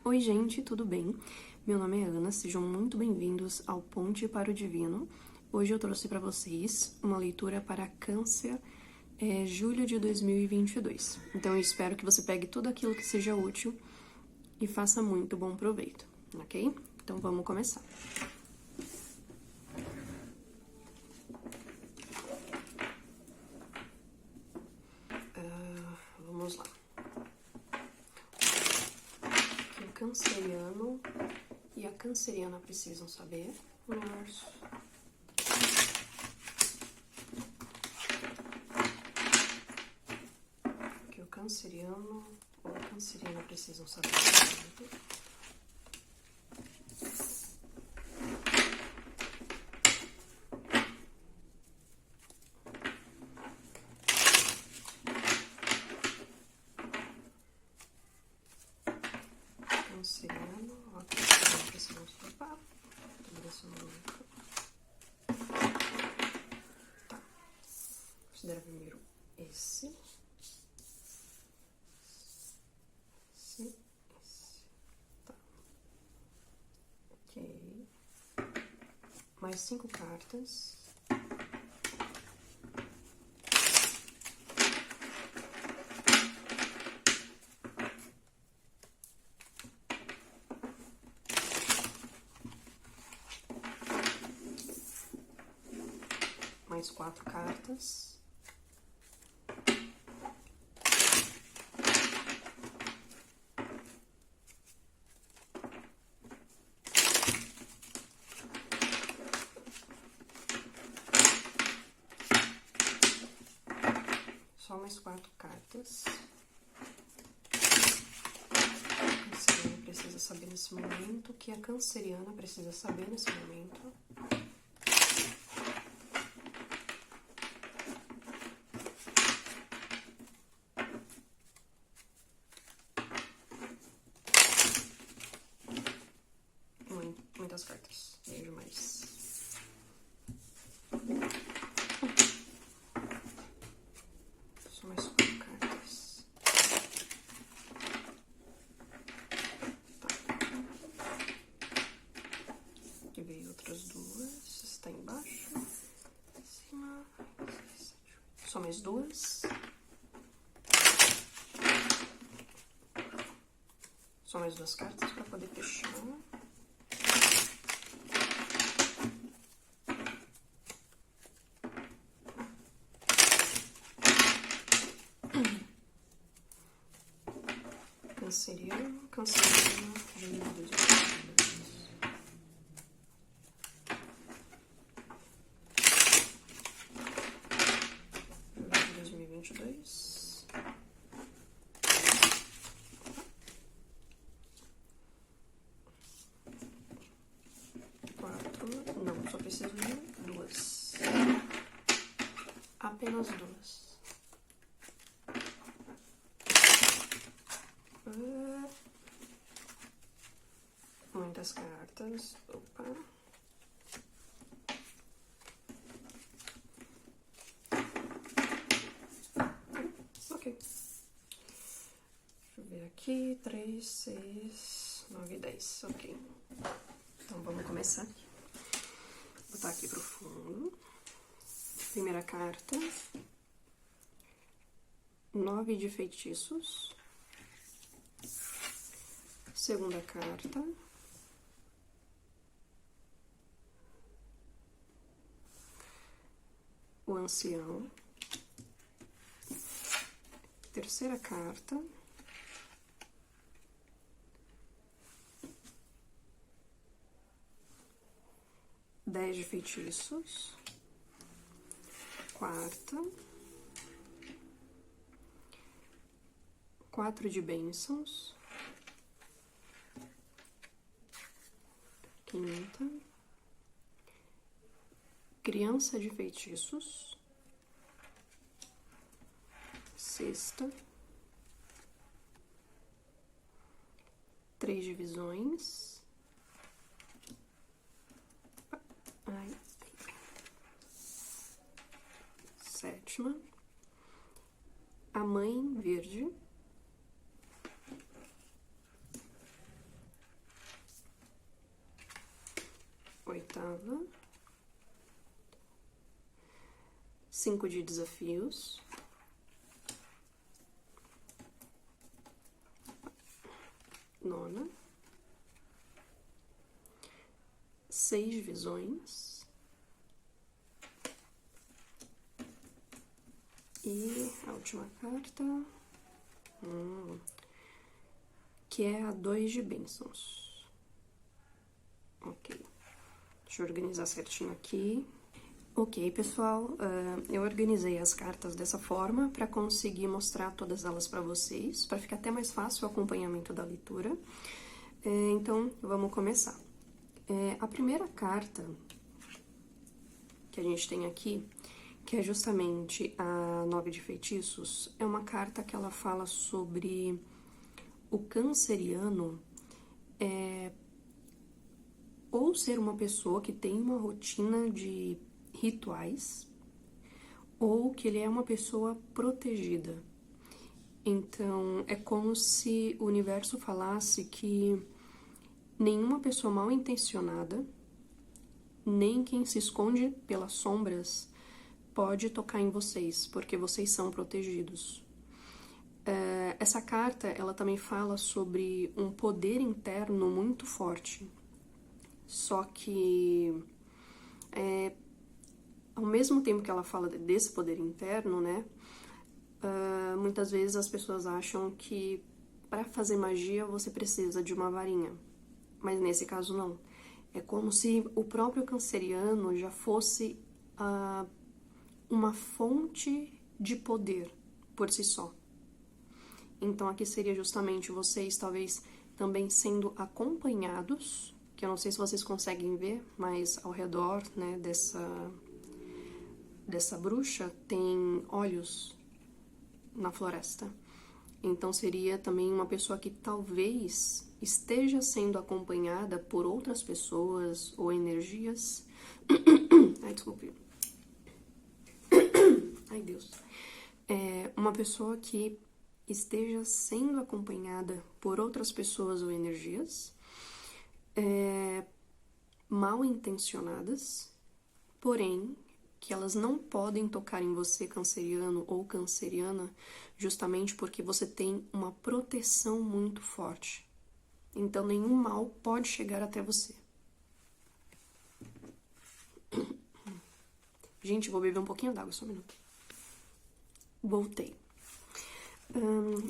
Oi gente, tudo bem? Meu nome é Ana, sejam muito bem-vindos ao Ponte para o Divino. Hoje eu trouxe para vocês uma leitura para Câncer, julho de 2022. Então eu espero que você pegue tudo aquilo que seja útil e faça muito bom proveito, ok? Então vamos começar. Vamos lá. O canceriano e a canceriana precisam saber. Universo. Que o canceriano ou a canceriana precisam saber. Canceriano, ó, canceriana precisam saber. Tá. Considera primeiro esse. Esse. Tá. Ok. Mais 5 cartas. Mais 4 cartas. Só mais 4 cartas. A canceriana precisa saber nesse momento, o que a canceriana precisa saber nesse momento. Muitas cartas. Vejo mais. Só mais 4 cartas. Tá. E veio outras 2. Está embaixo. Em cima. 6, 7, 8. Só mais 2. Só mais 2 cartas para poder fechar. Canceriano, julho de 2022. Não, só preciso de 2. Apenas 2. Muitas cartas. Opa. Ok. Deixa eu ver aqui. 3, 6, 9, 10. Ok. Então vamos começar aqui. Vou botar aqui pro fundo. Primeira carta. 9 de feitiços. Segunda carta. O ancião. Terceira carta. Dez de feitiços. Quarta. 4 de bênçãos. Quinta. Criança de feitiços. Sexta. 3 de visões. Ai. Sétima. A mãe verde. 8ª, 5 de desafios, 9ª, 6 visões e a última carta, que é a 2 de bênçãos. Ok, deixa eu organizar certinho aqui. Ok, pessoal, eu organizei as cartas dessa forma para conseguir mostrar todas elas para vocês, para ficar até mais fácil o acompanhamento da leitura. Então, vamos começar. A primeira carta que a gente tem aqui, que é justamente a 9 de feitiços, é uma carta que ela fala sobre o canceriano ou ser uma pessoa que tem uma rotina de rituais, ou que ele é uma pessoa protegida. Então, é como se o universo falasse que nenhuma pessoa mal intencionada, nem quem se esconde pelas sombras, pode tocar em vocês, porque vocês são protegidos. Essa carta, ela também fala sobre um poder interno muito forte. Só que, ao mesmo tempo que ela fala desse poder interno, né, muitas vezes as pessoas acham que para fazer magia você precisa de uma varinha. Mas nesse caso não. É como se o próprio canceriano já fosse uma fonte de poder por si só. Então aqui seria justamente vocês talvez também sendo acompanhados, que eu não sei se vocês conseguem ver, mas ao redor, né, dessa bruxa tem olhos na floresta. Então seria também uma pessoa que talvez esteja sendo acompanhada por outras pessoas ou energias. Ai, desculpe. Ai, Deus. Uma pessoa que esteja sendo acompanhada por outras pessoas ou energias mal intencionadas, porém que elas não podem tocar em você, canceriano ou canceriana, justamente porque você tem uma proteção muito forte. Então, nenhum mal pode chegar até você. Gente, vou beber um pouquinho d'água, só um minuto. Voltei.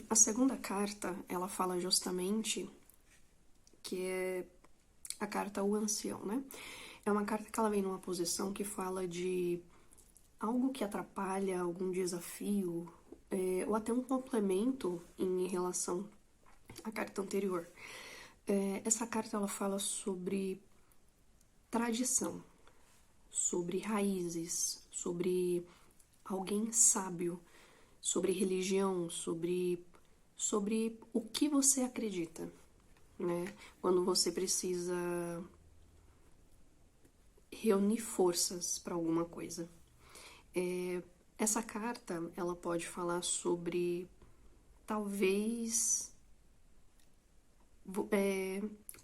A segunda carta, ela fala justamente que é a carta O Ancião, né? É uma carta que ela vem numa posição que fala de algo que atrapalha, algum desafio, ou até um complemento em relação à carta anterior. Essa carta ela fala sobre tradição, sobre raízes, sobre alguém sábio, sobre religião, sobre o que você acredita, né? Quando você precisa reunir forças para alguma coisa. Essa carta, ela pode falar sobre, talvez,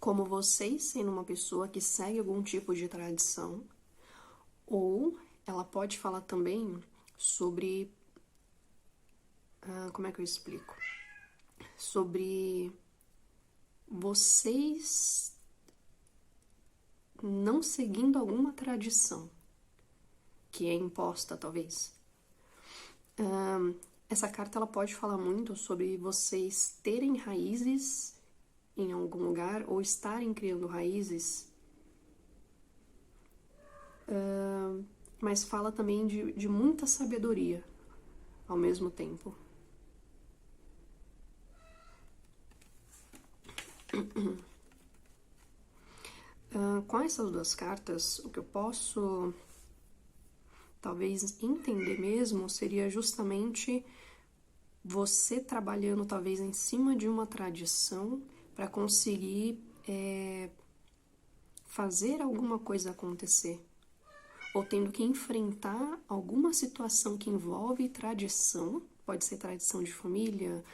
como vocês sendo uma pessoa que segue algum tipo de tradição, ou ela pode falar também sobre, como é que eu explico? Sobre vocês não seguindo alguma tradição que é imposta, talvez. Essa carta ela pode falar muito sobre vocês terem raízes em algum lugar ou estarem criando raízes, mas fala também de muita sabedoria ao mesmo tempo. Com essas duas cartas, o que eu posso talvez entender mesmo seria justamente você trabalhando talvez em cima de uma tradição para conseguir fazer alguma coisa acontecer, ou tendo que enfrentar alguma situação que envolve tradição, pode ser tradição de família,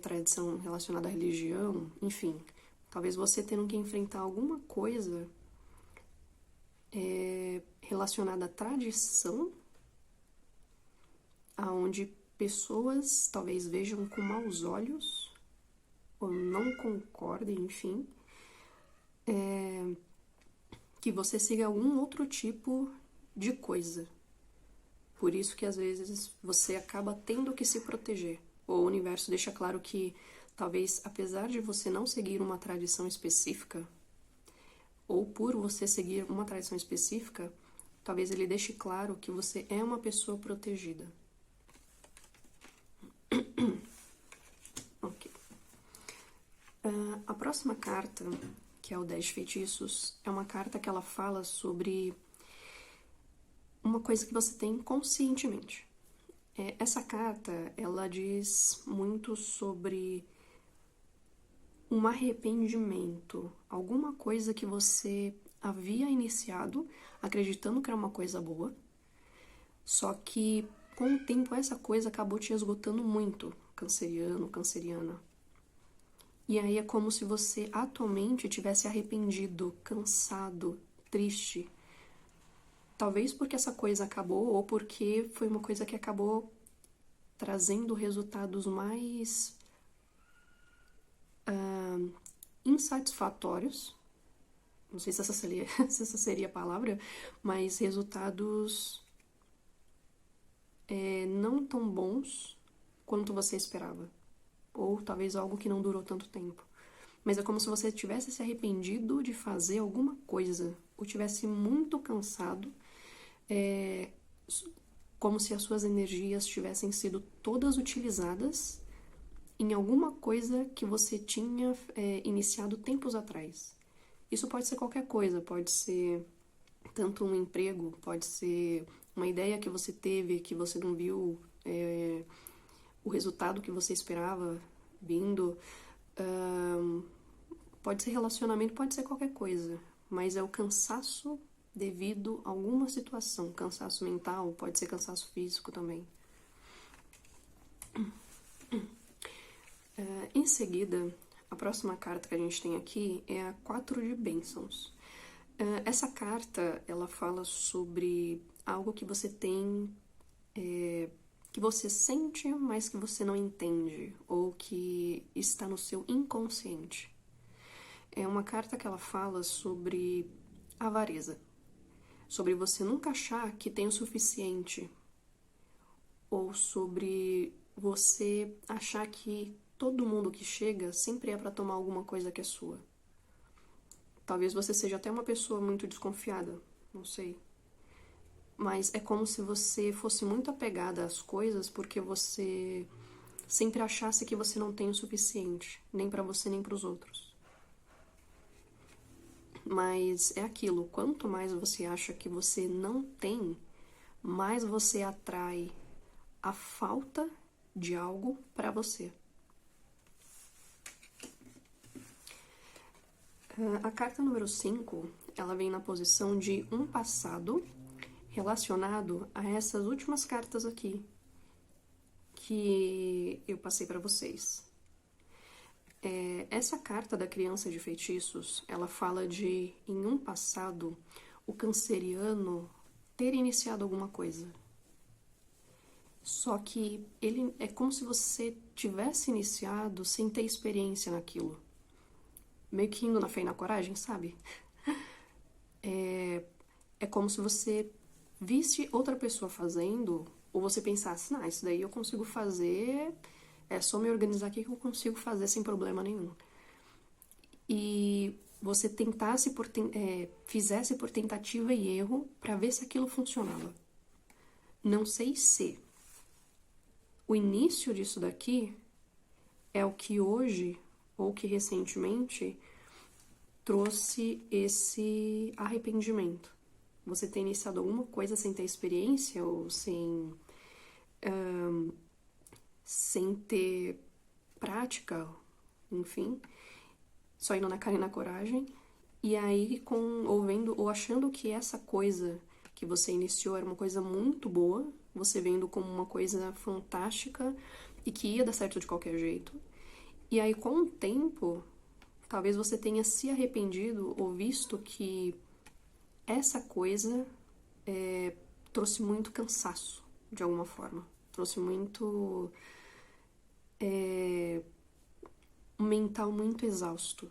tradição relacionada à religião, enfim, talvez você tendo que enfrentar alguma coisa relacionada à tradição, aonde pessoas talvez vejam com maus olhos, ou não concordem, enfim, que você siga algum outro tipo de coisa. Por isso que às vezes você acaba tendo que se proteger. O universo deixa claro que talvez, apesar de você não seguir uma tradição específica, ou por você seguir uma tradição específica, talvez ele deixe claro que você é uma pessoa protegida. Ok. A próxima carta, que é o 10 de feitiços, é uma carta que ela fala sobre uma coisa que você tem conscientemente. Essa carta, ela diz muito sobre um arrependimento, alguma coisa que você havia iniciado acreditando que era uma coisa boa, só que com o tempo essa coisa acabou te esgotando muito, canceriano, canceriana. E aí é como se você atualmente tivesse arrependido, cansado, triste. Talvez porque essa coisa acabou ou porque foi uma coisa que acabou trazendo resultados mais insatisfatórios. Não sei se se essa seria a palavra, mas resultados não tão bons quanto você esperava. Ou talvez algo que não durou tanto tempo. Mas é como se você tivesse se arrependido de fazer alguma coisa, ou tivesse muito cansado, como se as suas energias tivessem sido todas utilizadas em alguma coisa que você tinha iniciado tempos atrás. Isso pode ser qualquer coisa, pode ser tanto um emprego, pode ser uma ideia que você teve, que você não viu o resultado que você esperava vindo. Pode ser relacionamento, pode ser qualquer coisa, mas é o cansaço devido a alguma situação. Cansaço mental, pode ser cansaço físico também. Em seguida, a próxima carta que a gente tem aqui é a 4 de bênçãos. Essa carta, ela fala sobre algo que você tem, que você sente, mas que você não entende, ou que está no seu inconsciente. É uma carta que ela fala sobre avareza, sobre você nunca achar que tem o suficiente, ou sobre você achar que todo mundo que chega sempre é para tomar alguma coisa que é sua. Talvez você seja até uma pessoa muito desconfiada, não sei. Mas é como se você fosse muito apegada às coisas porque você sempre achasse que você não tem o suficiente, nem para você nem para os outros. Mas é aquilo, quanto mais você acha que você não tem, mais você atrai a falta de algo para você. A carta número 5, ela vem na posição de um passado relacionado a essas últimas cartas aqui que eu passei para vocês. Essa carta da criança de feitiços, ela fala de, em um passado, o canceriano ter iniciado alguma coisa. Só que ele é como se você tivesse iniciado sem ter experiência naquilo. Meio que indo na fé e na coragem, sabe? É como se você visse outra pessoa fazendo, ou você pensasse, isso daí eu consigo fazer, é só me organizar aqui que eu consigo fazer sem problema nenhum. E você fizesse por tentativa e erro para ver se aquilo funcionava. Não sei se o início disso daqui é o que hoje, ou que recentemente, trouxe esse arrependimento. Você ter iniciado alguma coisa sem ter experiência ou sem ter prática, enfim, só indo na cara e na coragem, e aí ou achando que essa coisa que você iniciou era uma coisa muito boa, você vendo como uma coisa fantástica e que ia dar certo de qualquer jeito. E aí, com o tempo, talvez você tenha se arrependido ou visto que essa coisa trouxe muito cansaço, de alguma forma. Trouxe muito um mental muito exausto.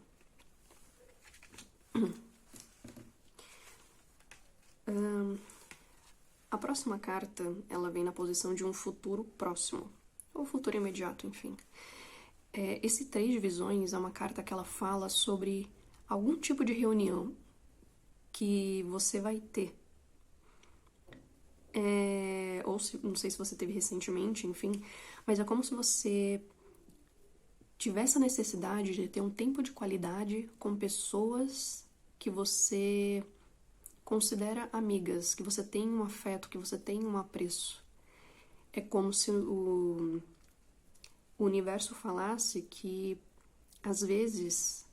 A próxima carta, ela vem na posição de um futuro próximo, ou futuro imediato, enfim. Esse 3 de visões é uma carta que ela fala sobre algum tipo de reunião que você vai ter. Não sei se você teve recentemente, enfim, mas é como se você tivesse a necessidade de ter um tempo de qualidade com pessoas que você considera amigas, que você tem um afeto, que você tem um apreço. É como se o universo falasse que, às vezes,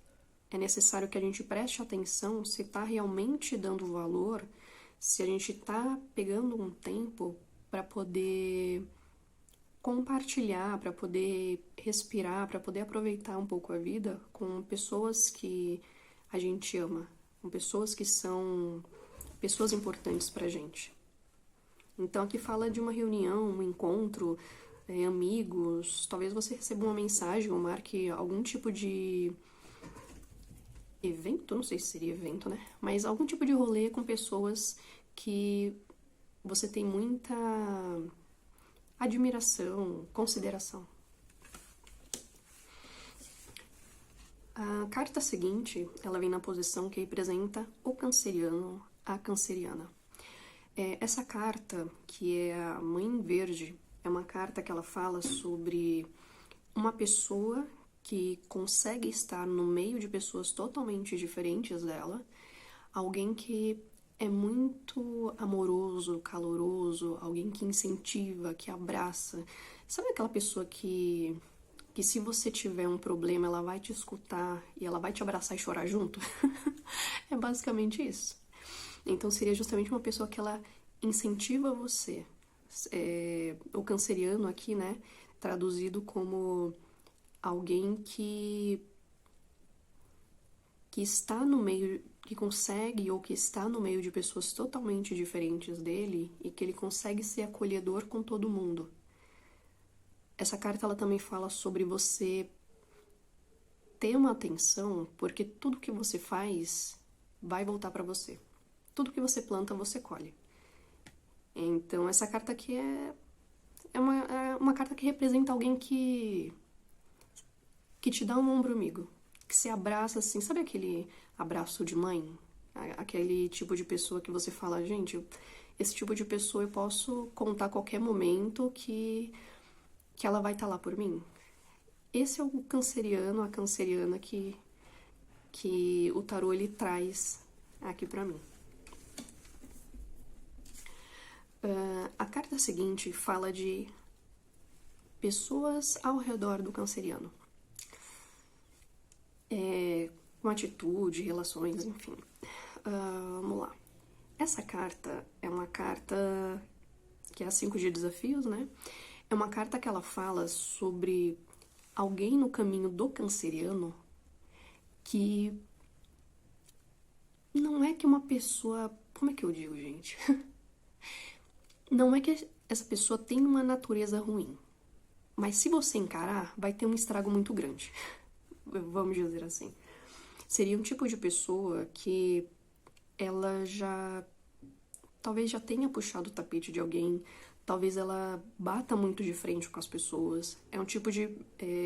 é necessário que a gente preste atenção se está realmente dando valor, se a gente está pegando um tempo para poder compartilhar, para poder respirar, para poder aproveitar um pouco a vida com pessoas que a gente ama, com pessoas que são pessoas importantes pra gente. Então aqui fala de uma reunião, um encontro, amigos, talvez você receba uma mensagem ou marque algum tipo de evento, não sei se seria evento, né? Mas algum tipo de rolê com pessoas que você tem muita admiração, consideração. A carta seguinte, ela vem na posição que representa o canceriano, a canceriana. Essa carta, que é a Mãe Verde, é uma carta que ela fala sobre uma pessoa que consegue estar no meio de pessoas totalmente diferentes dela, alguém que é muito amoroso, caloroso, alguém que incentiva, que abraça. Sabe aquela pessoa que se você tiver um problema, ela vai te escutar e ela vai te abraçar e chorar junto? É basicamente isso. Então seria justamente uma pessoa que ela incentiva você. O canceriano aqui, né, traduzido como alguém que está no meio, que consegue ou que está no meio de pessoas totalmente diferentes dele e que ele consegue ser acolhedor com todo mundo. Essa carta ela também fala sobre você ter uma atenção, porque tudo que você faz vai voltar para você. Tudo que você planta, você colhe. Então, essa carta aqui é uma carta que representa alguém que te dá um ombro amigo, que se abraça assim, sabe aquele abraço de mãe? Aquele tipo de pessoa que você fala, gente, esse tipo de pessoa eu posso contar a qualquer momento que ela vai estar lá por mim. Esse é o canceriano, a canceriana que o tarô ele traz aqui pra mim. A carta seguinte fala de pessoas ao redor do canceriano. Com atitude, relações, enfim. Vamos lá. Essa carta é uma carta que é a 5 de desafios, né? É uma carta que ela fala sobre alguém no caminho do canceriano que não é que uma pessoa... Como é que eu digo, gente? Não é que essa pessoa tem uma natureza ruim. Mas se você encarar, vai ter um estrago muito grande. Vamos dizer assim. Seria um tipo de pessoa que ela talvez já tenha puxado o tapete de alguém, talvez ela bata muito de frente com as pessoas. É um tipo de...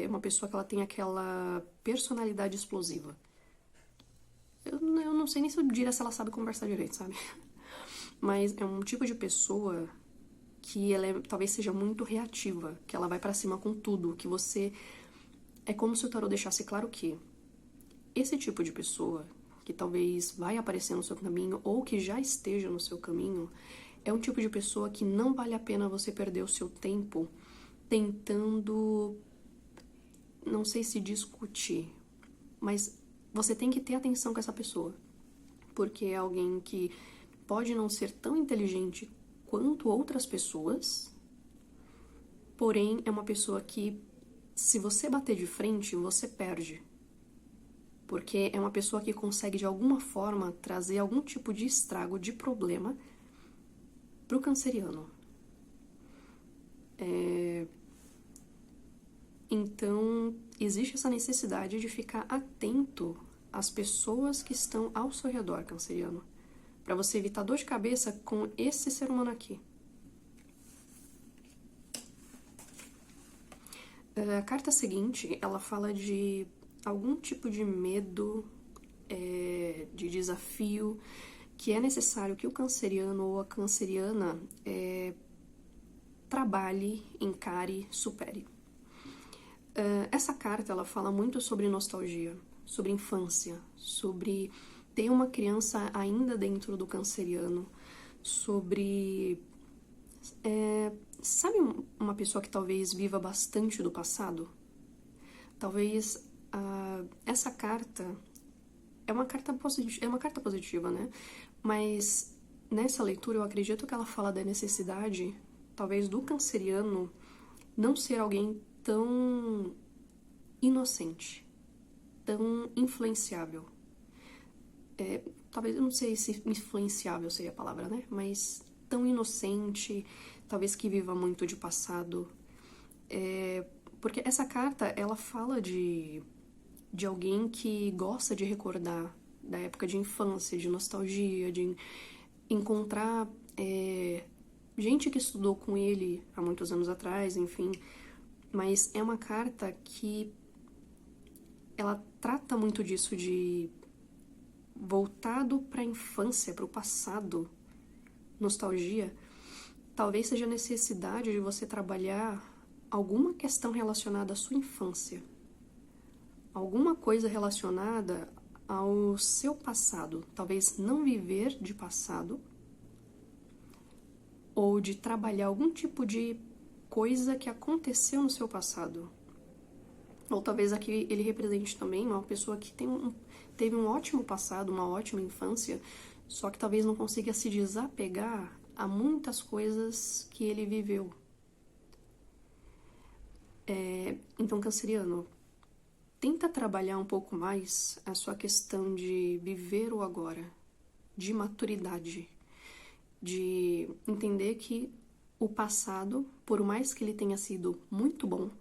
uma pessoa que ela tem aquela personalidade explosiva. Eu não sei nem se eu diria se ela sabe conversar direito, sabe? Mas é um tipo de pessoa que ela talvez seja muito reativa, que ela vai pra cima com tudo, que você... É como se o tarô deixasse claro que esse tipo de pessoa, que talvez vai aparecer no seu caminho ou que já esteja no seu caminho, é um tipo de pessoa que não vale a pena você perder o seu tempo tentando, não sei se discutir, mas você tem que ter atenção com essa pessoa, porque é alguém que pode não ser tão inteligente quanto outras pessoas, porém é uma pessoa que, se você bater de frente, você perde. porque é uma pessoa que consegue de alguma forma trazer algum tipo de estrago, de problema pro canceriano. Então, existe essa necessidade de ficar atento às pessoas que estão ao seu redor, canceriano, para você evitar dor de cabeça com esse ser humano aqui. A carta seguinte, ela fala de algum tipo de medo, de desafio, que é necessário que o canceriano ou a canceriana trabalhe, encare, supere. Essa carta, ela fala muito sobre nostalgia, sobre infância, sobre ter uma criança ainda dentro do canceriano, sobre... sabe uma pessoa que talvez viva bastante do passado? Talvez essa carta é uma carta positiva, né? Mas nessa leitura eu acredito que ela fala da necessidade, talvez, do canceriano não ser alguém tão inocente, tão influenciável. Talvez, eu não sei se influenciável seria a palavra, né? Mas tão inocente, talvez que viva muito de passado. Porque essa carta, ela fala de alguém que gosta de recordar da época de infância, de nostalgia, de encontrar gente que estudou com ele há muitos anos atrás, enfim. Mas é uma carta que ela trata muito disso, de voltado para a infância, para o passado, nostalgia. Talvez seja a necessidade de você trabalhar alguma questão relacionada à sua infância, alguma coisa relacionada ao seu passado. Talvez não viver de passado, ou de trabalhar algum tipo de coisa que aconteceu no seu passado. Ou talvez aqui ele represente também uma pessoa que teve um ótimo passado, uma ótima infância, só que talvez não consiga se desapegar a muitas coisas que ele viveu. Então, canceriano, tenta trabalhar um pouco mais a sua questão de viver o agora, de maturidade, de entender que o passado, por mais que ele tenha sido muito bom,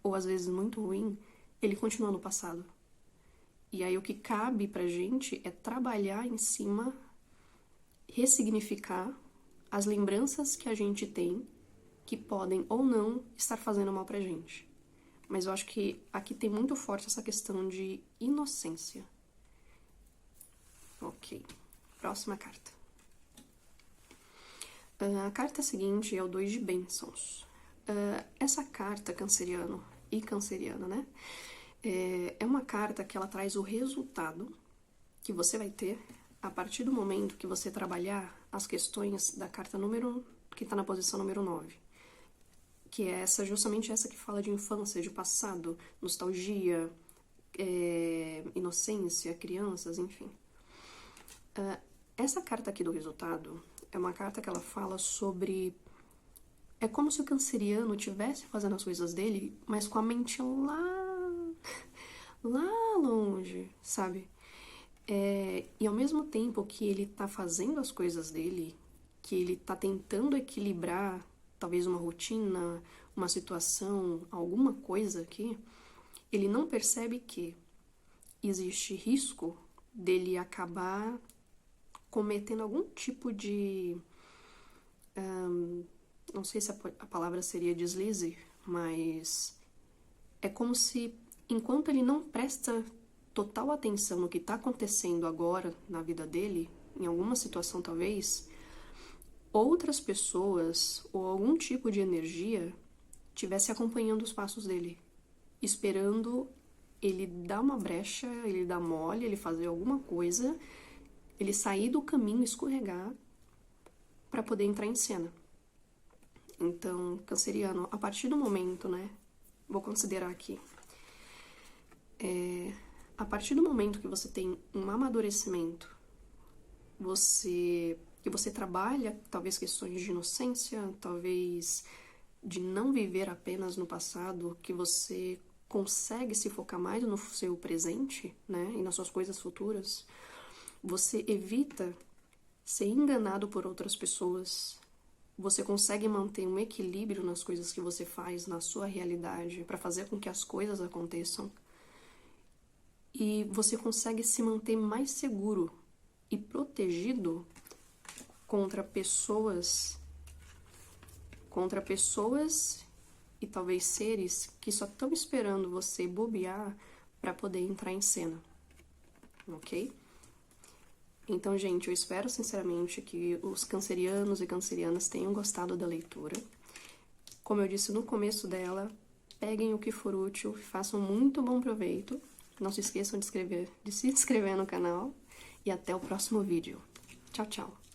ou às vezes muito ruim, ele continua no passado. E aí o que cabe pra gente é trabalhar em cima, ressignificar as lembranças que a gente tem, que podem ou não estar fazendo mal pra gente. Mas eu acho que aqui tem muito forte essa questão de inocência. Ok, próxima carta. A carta seguinte é o 2 de bênçãos. Essa carta, canceriano e canceriana, né? É uma carta que ela traz o resultado que você vai ter a partir do momento que você trabalhar as questões da carta número, que está na posição número 9. Que é justamente essa que fala de infância, de passado, nostalgia, inocência, crianças, enfim. Essa carta aqui do resultado é uma carta que ela fala sobre... É como se o canceriano estivesse fazendo as coisas dele, mas com a mente lá longe, sabe? E ao mesmo tempo que ele tá fazendo as coisas dele, que ele tá tentando equilibrar talvez uma rotina, uma situação, alguma coisa aqui, ele não percebe que existe risco dele acabar cometendo algum tipo de... não sei se a palavra seria deslize, mas é como se, enquanto ele não presta total atenção no que está acontecendo agora na vida dele, em alguma situação talvez, outras pessoas ou algum tipo de energia estivesse acompanhando os passos dele, esperando ele dar uma brecha, ele dar mole, ele fazer alguma coisa, ele sair do caminho, escorregar, para poder entrar em cena. Então, canceriano, a partir do momento, né, vou considerar aqui, a partir do momento que você tem um amadurecimento, que você trabalha talvez questões de inocência, talvez de não viver apenas no passado, que você consegue se focar mais no seu presente, né, e nas suas coisas futuras, você evita ser enganado por outras pessoas, você consegue manter um equilíbrio nas coisas que você faz, na sua realidade, para fazer com que as coisas aconteçam, e você consegue se manter mais seguro e protegido contra pessoas e talvez seres que só estão esperando você bobear para poder entrar em cena, ok? Então, gente, eu espero sinceramente que os cancerianos e cancerianas tenham gostado da leitura. Como eu disse no começo dela, peguem o que for útil, façam muito bom proveito. Não se esqueçam de se inscrever no canal e até o próximo vídeo. Tchau, tchau!